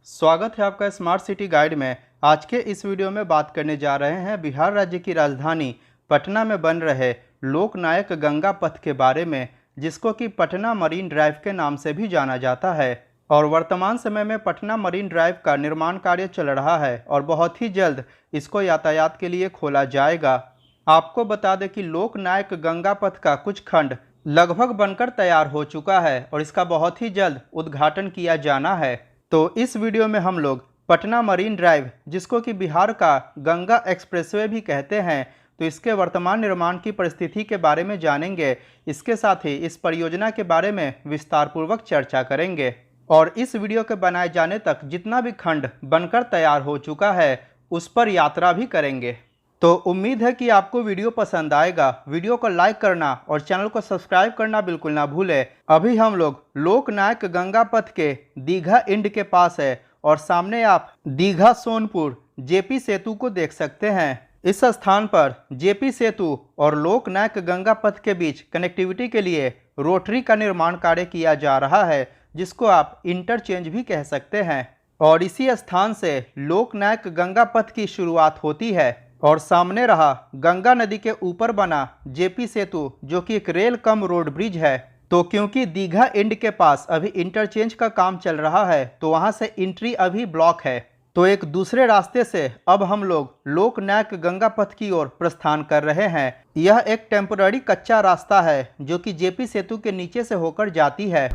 स्वागत है आपका स्मार्ट सिटी गाइड में। आज के इस वीडियो में बात करने जा रहे हैं बिहार राज्य की राजधानी पटना में बन रहे लोकनायक गंगा पथ के बारे में, जिसको कि पटना मरीन ड्राइव के नाम से भी जाना जाता है। और वर्तमान समय में पटना मरीन ड्राइव का निर्माण कार्य चल रहा है और बहुत ही जल्द इसको यातायात के लिए खोला जाएगा। आपको बता दें कि लोकनायक गंगा पथ का कुछ खंड लगभग बनकर तैयार हो चुका है और इसका बहुत ही जल्द उद्घाटन किया जाना है। तो इस वीडियो में हम लोग पटना मरीन ड्राइव, जिसको कि बिहार का गंगा एक्सप्रेसवे भी कहते हैं, तो इसके वर्तमान निर्माण की परिस्थिति के बारे में जानेंगे। इसके साथ ही इस परियोजना के बारे में विस्तारपूर्वक चर्चा करेंगे और इस वीडियो के बनाए जाने तक जितना भी खंड बनकर तैयार हो चुका है उस पर यात्रा भी करेंगे। तो उम्मीद है कि आपको वीडियो पसंद आएगा। वीडियो को लाइक करना और चैनल को सब्सक्राइब करना बिल्कुल ना भूलें। अभी हम लोग लोकनायक गंगा पथ के दीघा एंड के पास है और सामने आप दीघा सोनपुर जेपी सेतु को देख सकते हैं। इस स्थान पर जेपी सेतु और लोकनायक गंगा पथ के बीच कनेक्टिविटी के लिए रोटरी का निर्माण कार्य किया जा रहा है, जिसको आप इंटरचेंज भी कह सकते हैं। और इसी स्थान से लोकनायक गंगा पथ की शुरुआत होती है और सामने रहा गंगा नदी के ऊपर बना जेपी सेतु, जो कि एक रेल कम रोड ब्रिज है। तो क्योंकि दीघा एंड के पास अभी इंटरचेंज का काम चल रहा है, तो वहां से एंट्री अभी ब्लॉक है। तो एक दूसरे रास्ते से अब हम लोग लोकनायक गंगा पथ की ओर प्रस्थान कर रहे हैं। यह एक टेम्पोररी कच्चा रास्ता है जो कि जेपी सेतु के नीचे से होकर जाती है।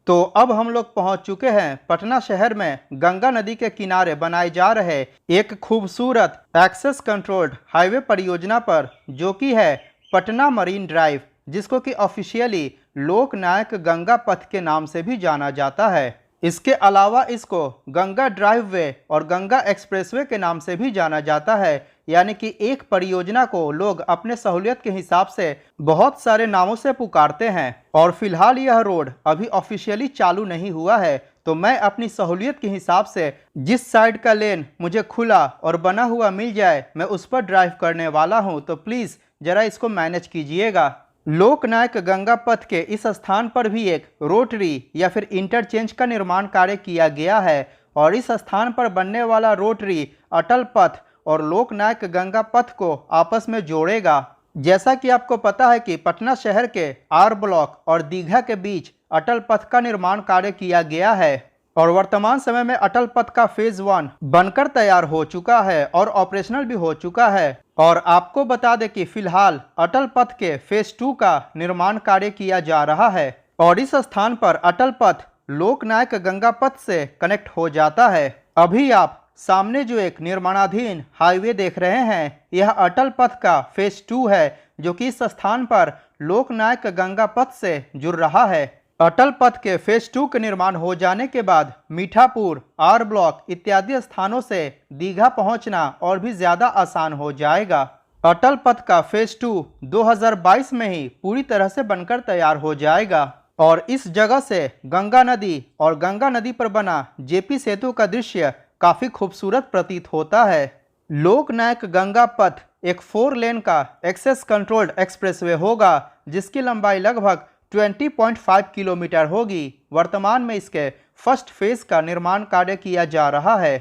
तो अब हम लोग पहुंच चुके हैं पटना शहर में गंगा नदी के किनारे बनाए जा रहे एक खूबसूरत एक्सेस कंट्रोल्ड हाईवे परियोजना पर, जो कि है पटना मरीन ड्राइव, जिसको कि ऑफिशियली लोकनायक गंगा पथ के नाम से भी जाना जाता है। इसके अलावा इसको गंगा ड्राइव वे और गंगा एक्सप्रेसवे के नाम से भी जाना जाता है। यानी कि एक परियोजना को लोग अपने सहूलियत के हिसाब से बहुत सारे नामों से पुकारते हैं। और फिलहाल यह रोड अभी ऑफिशियली चालू नहीं हुआ है, तो मैं अपनी सहूलियत के हिसाब से जिस साइड का लेन मुझे खुला और बना हुआ मिल जाए मैं उस पर ड्राइव करने वाला हूं। तो प्लीज़ ज़रा इसको मैनेज कीजिएगा। लोकनायक गंगा पथ के इस स्थान पर भी एक रोटरी या फिर इंटरचेंज का निर्माण कार्य किया गया है और इस स्थान पर बनने वाला रोटरी अटल पथ और लोकनायक गंगा पथ को आपस में जोड़ेगा। जैसा कि आपको पता है कि पटना शहर के आर ब्लॉक और दीघा के बीच अटल पथ का निर्माण कार्य किया गया है और वर्तमान समय में अटल पथ का फेज 1 बनकर तैयार हो चुका है और ऑपरेशनल भी हो चुका है। और आपको बता दें कि फिलहाल अटल पथ के फेज 2 का निर्माण कार्य किया जा रहा है और इस स्थान पर अटल पथ लोकनायक गंगा पथ से कनेक्ट हो जाता है। अभी आप सामने जो एक निर्माणाधीन हाईवे देख रहे हैं, यह अटल पथ का फेज 2 है, जो कि इस स्थान पर लोकनायक गंगा पथ से जुड़ रहा है। अटल पथ के फेज 2 के निर्माण हो जाने के बाद मीठापुर, आर ब्लॉक इत्यादि स्थानों से दीघा पहुंचना और भी ज़्यादा आसान हो जाएगा। अटल पथ का फेज 2 2022 में ही पूरी तरह से बनकर तैयार हो जाएगा और इस जगह से गंगा नदी और गंगा नदी पर बना जेपी सेतु का दृश्य काफ़ी खूबसूरत प्रतीत होता है। लोकनायक गंगा पथ एक 4 लेन का एक्सेस कंट्रोल्ड एक्सप्रेसवे होगा, जिसकी लंबाई लगभग 20.5 किलोमीटर होगी। वर्तमान में इसके फर्स्ट फेज का निर्माण कार्य किया जा रहा है।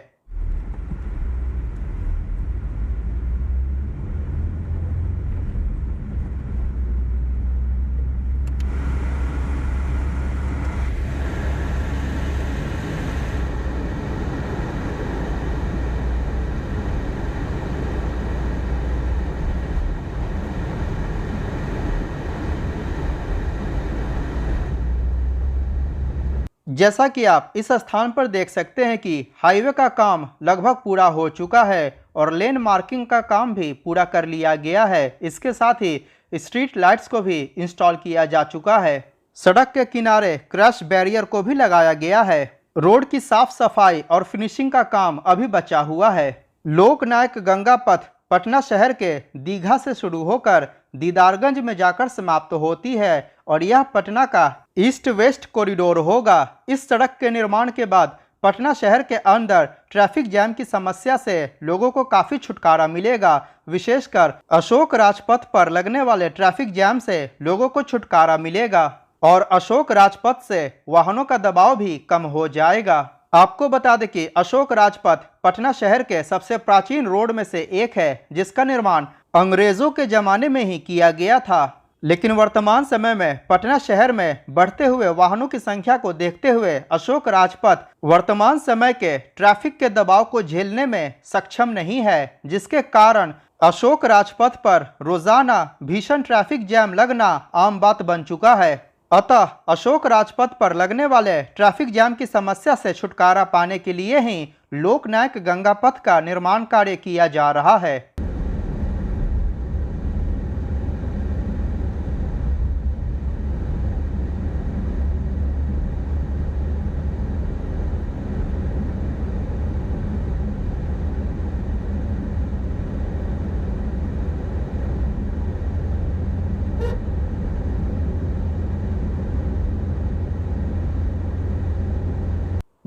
जैसा कि आप इस स्थान पर देख सकते हैं कि हाईवे का काम लगभग पूरा हो चुका है और लेन मार्किंग का काम भी पूरा कर लिया गया है। इसके साथ ही स्ट्रीट लाइट्स को भी इंस्टॉल किया जा चुका है। सड़क के किनारे क्रश बैरियर को भी लगाया गया है। रोड की साफ सफाई और फिनिशिंग का काम अभी बचा हुआ है। लोकनायक गंगा पथ पटना शहर के दीघा से शुरू होकर दीदारगंज में जाकर समाप्त होती है और यह पटना का ईस्ट वेस्ट कॉरिडोर होगा। इस सड़क के निर्माण के बाद पटना शहर के अंदर ट्रैफिक जैम की समस्या से लोगों को काफ़ी छुटकारा मिलेगा। विशेषकर अशोक राजपथ पर लगने वाले ट्रैफिक जैम से लोगों को छुटकारा मिलेगा और अशोक राजपथ से वाहनों का दबाव भी कम हो जाएगा। आपको बता दें कि अशोक राजपथ पटना शहर के सबसे प्राचीन रोड में से एक है, जिसका निर्माण अंग्रेजों के जमाने में ही किया गया था। लेकिन वर्तमान समय में पटना शहर में बढ़ते हुए वाहनों की संख्या को देखते हुए अशोक राजपथ वर्तमान समय के ट्रैफिक के दबाव को झेलने में सक्षम नहीं है, जिसके कारण अशोक राजपथ पर रोजाना भीषण ट्रैफिक जैम लगना आम बात बन चुका है। अतः अशोक राजपथ पर लगने वाले ट्रैफिक जैम की समस्या से छुटकारा पाने के लिए ही लोकनायक गंगा पथ का निर्माण कार्य किया जा रहा है।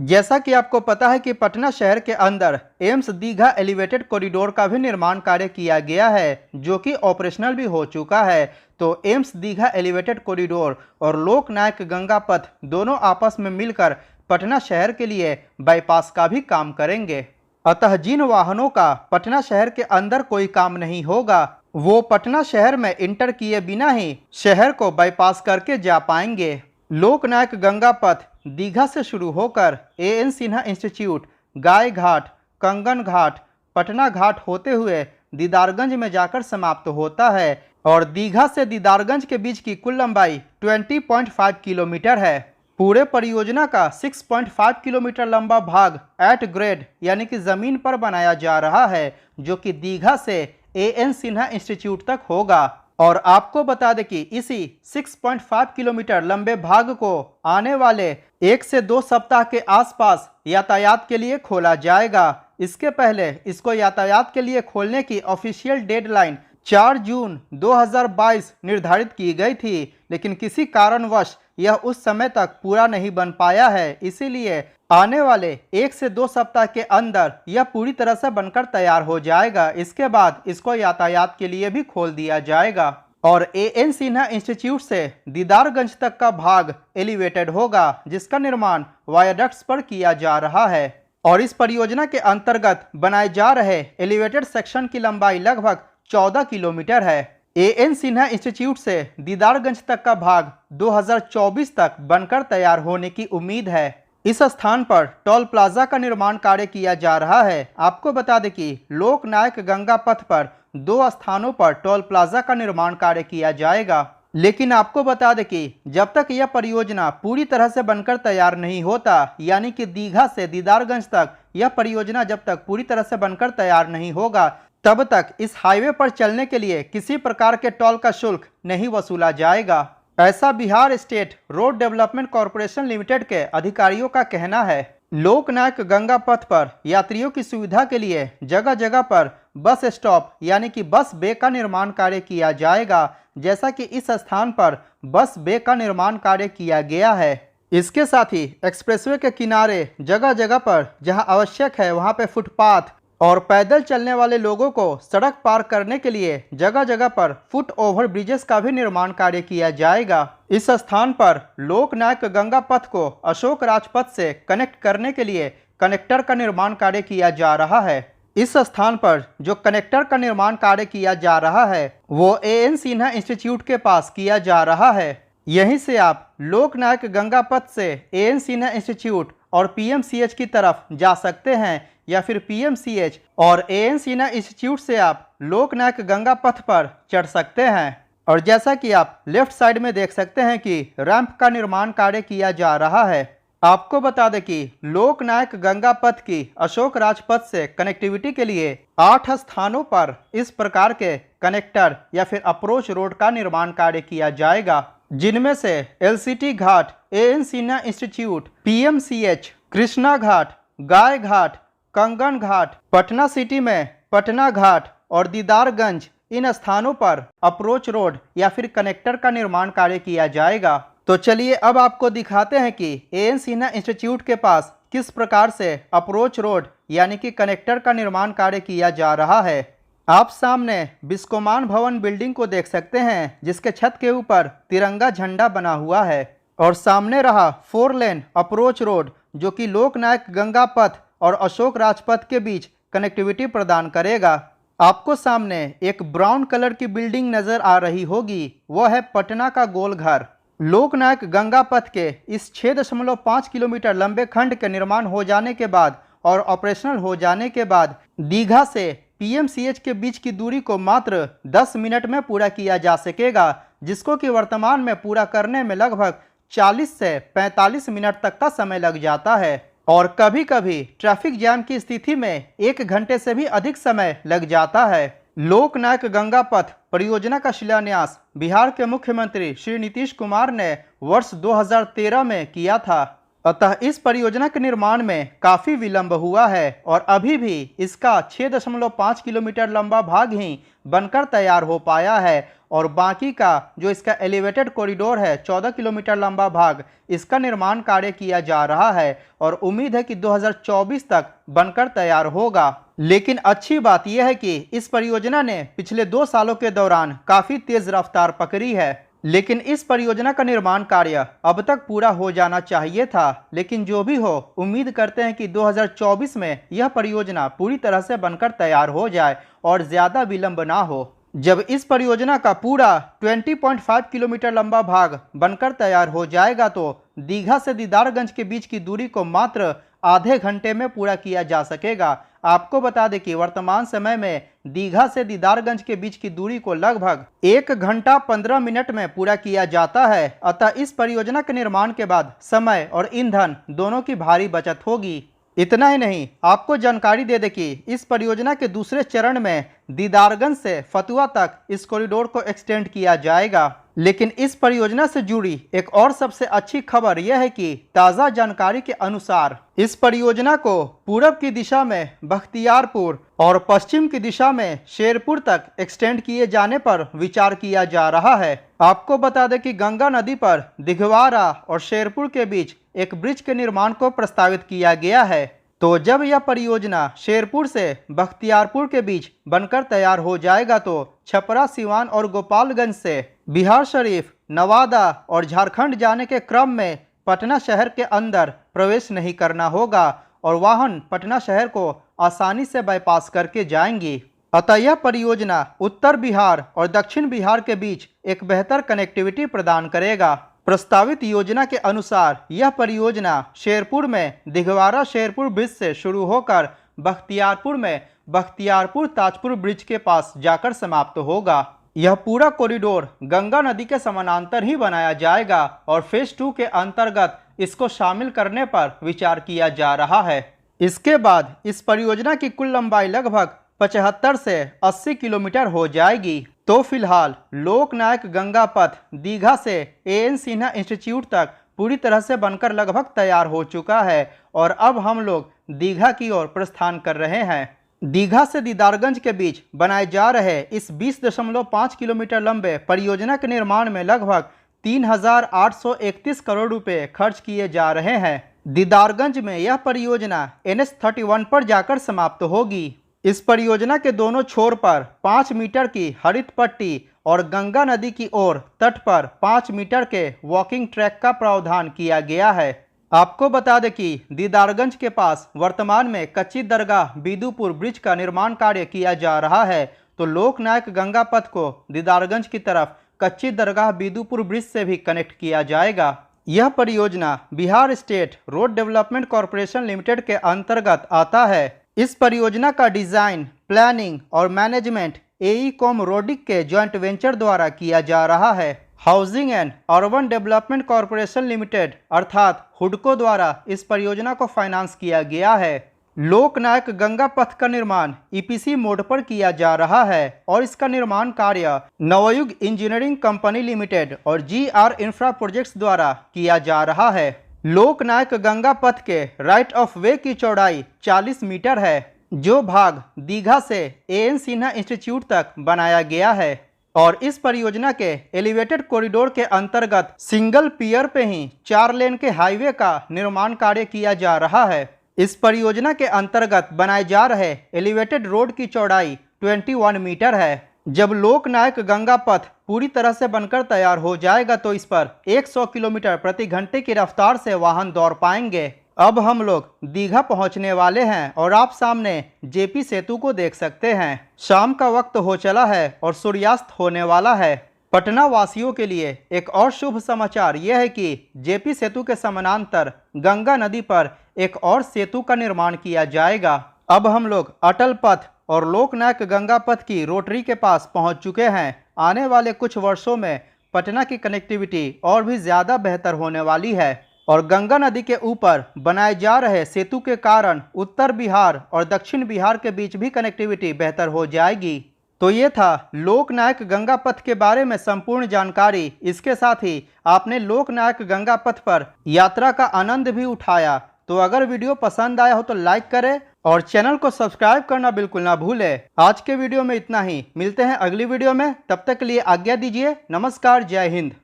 जैसा कि आपको पता है कि पटना शहर के अंदर एम्स दीघा एलिवेटेड कॉरिडोर का भी निर्माण कार्य किया गया है, जो कि ऑपरेशनल भी हो चुका है। तो एम्स दीघा एलिवेटेड कॉरिडोर और लोकनायक गंगा पथ दोनों आपस में मिलकर पटना शहर के लिए बाईपास का भी काम करेंगे। अतः जिन वाहनों का पटना शहर के अंदर कोई काम नहीं होगा, वो पटना शहर में इंटर किए बिना ही शहर को बाईपास करके जा पाएंगे। लोकनायक गंगा पथ दीघा से शुरू होकर एएन सिन्हा इंस्टीट्यूट, गाय घाट, कंगन घाट, पटना घाट होते हुए दीदारगंज में जाकर समाप्त होता है और दीघा से दीदारगंज के बीच की कुल लंबाई 20.5 किलोमीटर है। पूरे परियोजना का 6.5 किलोमीटर लंबा भाग एट ग्रेड यानी कि जमीन पर बनाया जा रहा है, जो कि दीघा से एएन सिन्हा इंस्टीट्यूट तक होगा। और आपको बता दें कि इसी 6.5 किलोमीटर लंबे भाग को आने वाले 1 से 2 सप्ताह के आसपास यातायात के लिए खोला जाएगा। इसके पहले इसको यातायात के लिए खोलने की ऑफिशियल डेडलाइन 4 जून 2022 निर्धारित की गई थी, लेकिन किसी कारणवश यह उस समय तक पूरा नहीं बन पाया है। इसीलिए आने वाले 1 से 2 सप्ताह के अंदर यह पूरी तरह से बनकर तैयार हो जाएगा। इसके बाद इसको यातायात के लिए भी खोल दिया जाएगा और एएन सिन्हा इंस्टीट्यूट से दीदारगंज तक का भाग एलिवेटेड होगा, जिसका निर्माण वायाडक्ट्स पर किया जा रहा है। और इस परियोजना के अंतर्गत बनाए जा रहे एलिवेटेड सेक्शन की लंबाई लगभग 14 किलोमीटर है। एएन सिन्हा इंस्टीट्यूट से दीदारगंज तक का भाग 2024 तक बनकर तैयार होने की उम्मीद है। इस स्थान पर टोल प्लाजा का निर्माण कार्य किया जा रहा है। आपको बता दें कि लोकनायक गंगा पथ पर 2 स्थानों पर टोल प्लाजा का निर्माण कार्य किया जाएगा। लेकिन आपको बता दें कि जब तक यह परियोजना पूरी तरह से बनकर तैयार नहीं होता, यानी कि दीघा से दीदारगंज तक यह परियोजना जब तक पूरी तरह से बनकर तैयार नहीं होगा, तब तक इस हाईवे पर चलने के लिए किसी प्रकार के टोल का शुल्क नहीं वसूला जाएगा। ऐसा Bihar state road development corporation limited के अधिकारियों का कहना है। लोकनायक गंगा पथ पर यात्रियों की सुविधा के लिए जगह जगह पर बस स्टॉप यानी कि बस बे का निर्माण कार्य किया जाएगा, जैसा कि इस स्थान पर बस बे का निर्माण कार्य किया गया है। इसके साथ ही एक्सप्रेसवे के किनारे जगह जगह पर जहां आवश्यक है वहां पे फुटपाथ और पैदल चलने वाले लोगों को सड़क पार करने के लिए जगह जगह पर फुट ओवर ब्रिजेस का भी निर्माण कार्य किया जाएगा। इस स्थान पर लोकनायक गंगा पथ को अशोक राजपथ से कनेक्ट करने के लिए कनेक्टर का निर्माण कार्य किया जा रहा है। इस स्थान पर जो कनेक्टर का निर्माण कार्य किया जा रहा है वो एएन सिन्हा इंस्टीट्यूट के पास किया जा रहा है। यहीं से आप लोकनायक गंगा पथ से एएन सिन्हा इंस्टीट्यूट और पीएमसीएच की तरफ जा सकते हैं, या फिर पीएमसीएच और एएन सिन्हा इंस्टीट्यूट से आप लोकनायक गंगा पथ पर चढ़ सकते हैं। और जैसा कि आप लेफ्ट साइड में देख सकते हैं कि रैंप का निर्माण कार्य किया जा रहा है। आपको बता दें कि लोकनायक गंगा पथ की अशोक राजपथ से कनेक्टिविटी के लिए 8 स्थानों पर इस प्रकार के कनेक्टर या फिर अप्रोच रोड का निर्माण कार्य किया जाएगा, जिनमें से LCT Ghat, AN Sinha institute, PMCH, Krishna Ghat, Gai Ghat, Kangan Ghat, Patna city में पटना घाट और दीदारगंज, इन स्थानों पर अप्रोच रोड या फिर कनेक्टर का निर्माण कार्य किया जाएगा। तो चलिए अब आपको दिखाते हैं कि एएन सिन्हा इंस्टीट्यूट के पास किस प्रकार से अप्रोच रोड यानी कि कनेक्टर का निर्माण कार्य किया जा रहा है। आप सामने बिस्कोमान भवन बिल्डिंग को देख सकते हैं, जिसके छत के ऊपर तिरंगा झंडा बना हुआ है और सामने रहा 4 लेन अप्रोच रोड, जो कि लोकनायक गंगा पथ और अशोक राजपथ के बीच कनेक्टिविटी प्रदान करेगा। आपको सामने एक ब्राउन कलर की बिल्डिंग नजर आ रही होगी, वह है पटना का गोलघर। लोकनायक गंगा पथ के इस 6.5 किलोमीटर लंबे खंड के निर्माण हो जाने के बाद और ऑपरेशनल हो जाने के बाद दीघा से पीएमसीएच के बीच की दूरी को मात्र 10 मिनट में पूरा किया जा सकेगा, जिसको कि वर्तमान में पूरा करने में लगभग 40 से 45 मिनट तक का समय लग जाता है और कभी कभी ट्रैफिक जैम की स्थिति में 1 घंटे से भी अधिक समय लग जाता है। लोकनायक गंगा पथ परियोजना का शिलान्यास बिहार के मुख्यमंत्री श्री नीतीश कुमार ने वर्ष 2013 में किया था। अतः इस परियोजना के निर्माण में काफी विलंब हुआ है और अभी भी इसका 6.5 किलोमीटर लंबा भाग ही बनकर तैयार हो पाया है और बाकी का जो इसका एलिवेटेड कॉरिडोर है 14 किलोमीटर लंबा भाग, इसका निर्माण कार्य किया जा रहा है और उम्मीद है कि 2024 तक बनकर तैयार होगा। लेकिन अच्छी बात यह है कि इस परियोजना ने पिछले 2 सालों के दौरान काफी तेज रफ्तार पकड़ी है। लेकिन इस परियोजना का निर्माण कार्य अब तक पूरा हो जाना चाहिए था, लेकिन जो भी हो, उम्मीद करते हैं कि 2024 में यह परियोजना पूरी तरह से बनकर तैयार हो जाए और ज्यादा विलंब ना हो। जब इस परियोजना का पूरा 20.5 किलोमीटर लंबा भाग बनकर तैयार हो जाएगा तो दीघा से दीदारगंज के बीच की दूरी को मात्र आधे घंटे में पूरा किया जा सकेगा। आपको बता दें कि वर्तमान समय में दीघा से दीदारगंज के बीच की दूरी को लगभग 1 घंटा 15 मिनट में पूरा किया जाता है। अतः इस परियोजना के निर्माण के बाद समय और ईंधन दोनों की भारी बचत होगी। इतना ही नहीं, आपको जानकारी दे दें कि इस परियोजना के दूसरे चरण में दीदारगंज से फतुहा तक इस कॉरिडोर को एक्सटेंड किया जाएगा। लेकिन इस परियोजना से जुड़ी एक और सबसे अच्छी खबर यह है कि ताज़ा जानकारी के अनुसार इस परियोजना को पूरब की दिशा में बख्तियारपुर और पश्चिम की दिशा में शेरपुर तक एक्सटेंड किए जाने पर विचार किया जा रहा है। आपको बता दें कि गंगा नदी पर दिघवारा और शेरपुर के बीच एक ब्रिज के निर्माण को प्रस्तावित किया गया है। तो जब यह परियोजना शेरपुर से बख्तियारपुर के बीच बनकर तैयार हो जाएगा तो छपरा, सिवान और गोपालगंज से बिहार शरीफ, नवादा और झारखंड जाने के क्रम में पटना शहर के अंदर प्रवेश नहीं करना होगा और वाहन पटना शहर को आसानी से बाईपास करके जाएंगी। अतः यह परियोजना उत्तर बिहार और दक्षिण बिहार के बीच एक बेहतर कनेक्टिविटी प्रदान करेगा। प्रस्तावित योजना के अनुसार यह परियोजना शेरपुर में दिघवारा शेरपुर ब्रिज से शुरू होकर बख्तियारपुर में बख्तियारपुर ताजपुर ब्रिज के पास जाकर समाप्त होगा। यह पूरा कॉरिडोर गंगा नदी के समानांतर ही बनाया जाएगा और फेज 2 के अंतर्गत इसको शामिल करने पर विचार किया जा रहा है। इसके बाद इस परियोजना की कुल लंबाई लगभग 75 से 80 किलोमीटर हो जाएगी। तो फिलहाल लोकनायक गंगा पथ दीघा से एएन सिन्हा इंस्टीट्यूट तक पूरी तरह से बनकर लगभग तैयार हो चुका है और अब हम लोग दीघा की ओर प्रस्थान कर रहे हैं। दीघा से दीदारगंज के बीच बनाए जा रहे इस 20.5 किलोमीटर लंबे परियोजना के निर्माण में लगभग 3,831 करोड़ रुपए खर्च किए जा रहे हैं। दीदारगंज में यह परियोजना NH31 पर जाकर समाप्त होगी। इस परियोजना के दोनों छोर पर 5 मीटर की हरित पट्टी और गंगा नदी की ओर तट पर 5 मीटर के वॉकिंग ट्रैक का प्रावधान किया गया है। आपको बता दें कि दीदारगंज के पास वर्तमान में कच्ची दरगाह बिदुपुर ब्रिज का निर्माण कार्य किया जा रहा है, तो लोकनायक गंगा पथ को दीदारगंज की तरफ कच्ची दरगाह बिदुपुर ब्रिज से भी कनेक्ट किया जाएगा। यह परियोजना Bihar state road development corporation limited के अंतर्गत आता है। इस परियोजना का डिजाइन, प्लानिंग और मैनेजमेंट AECOM रोडिक के जॉइंट वेंचर द्वारा किया जा रहा है। Housing and urban development corporation limited अर्थात हुडको द्वारा इस परियोजना को फाइनेंस किया गया है। लोकनायक गंगा पथ का निर्माण EPC मोड पर किया जा रहा है और इसका निर्माण कार्य नवयुग इंजीनियरिंग कंपनी लिमिटेड और GR इंफ्रा प्रोजेक्ट्स द्वारा किया जा रहा है। लोकनायक गंगा पथ के राइट ऑफ वे की चौड़ाई 40 मीटर है, जो भाग दीघा से AN सिन्हा इंस्टीट्यूट तक बनाया गया है और इस परियोजना के एलिवेटेड कॉरिडोर के अंतर्गत सिंगल पियर पे ही 4 लेन के हाईवे का निर्माण कार्य किया जा रहा है। इस परियोजना के अंतर्गत बनाए जा रहे एलिवेटेड रोड की चौड़ाई 21 मीटर है। जब लोकनायक गंगा पथ पूरी तरह से बनकर तैयार हो जाएगा तो इस पर 100 किलोमीटर प्रति घंटे की रफ्तार से वाहन दौड़ पाएंगे। अब हम लोग दीघा पहुंचने वाले हैं और आप सामने जेपी सेतु को देख सकते हैं। शाम का वक्त हो चला है और सूर्यास्त होने वाला है। पटना वासियों के लिए एक और शुभ समाचार यह है कि जेपी सेतु के समानांतर गंगा नदी पर एक और सेतु का निर्माण किया जाएगा। अब हम लोग अटल पथ और लोकनायक गंगा पथ की रोटरी के पास पहुंच चुके हैं। आने वाले कुछ वर्षों में पटना की कनेक्टिविटी और भी ज़्यादा बेहतर होने वाली है और गंगा नदी के ऊपर बनाए जा रहे सेतु के कारण उत्तर बिहार और दक्षिण बिहार के बीच भी कनेक्टिविटी बेहतर हो जाएगी। तो ये था लोकनायक गंगा पथ के बारे में संपूर्ण जानकारी। इसके साथ ही आपने लोकनायक गंगा पथ पर यात्रा का आनंद भी उठाया। तो अगर वीडियो पसंद आया हो तो लाइक करें और चैनल को सब्सक्राइब करना बिल्कुल ना भूलें। आज के वीडियो में इतना ही, मिलते हैं अगली वीडियो में, तब तक के लिए आज्ञा दीजिए। नमस्कार, जय हिंद।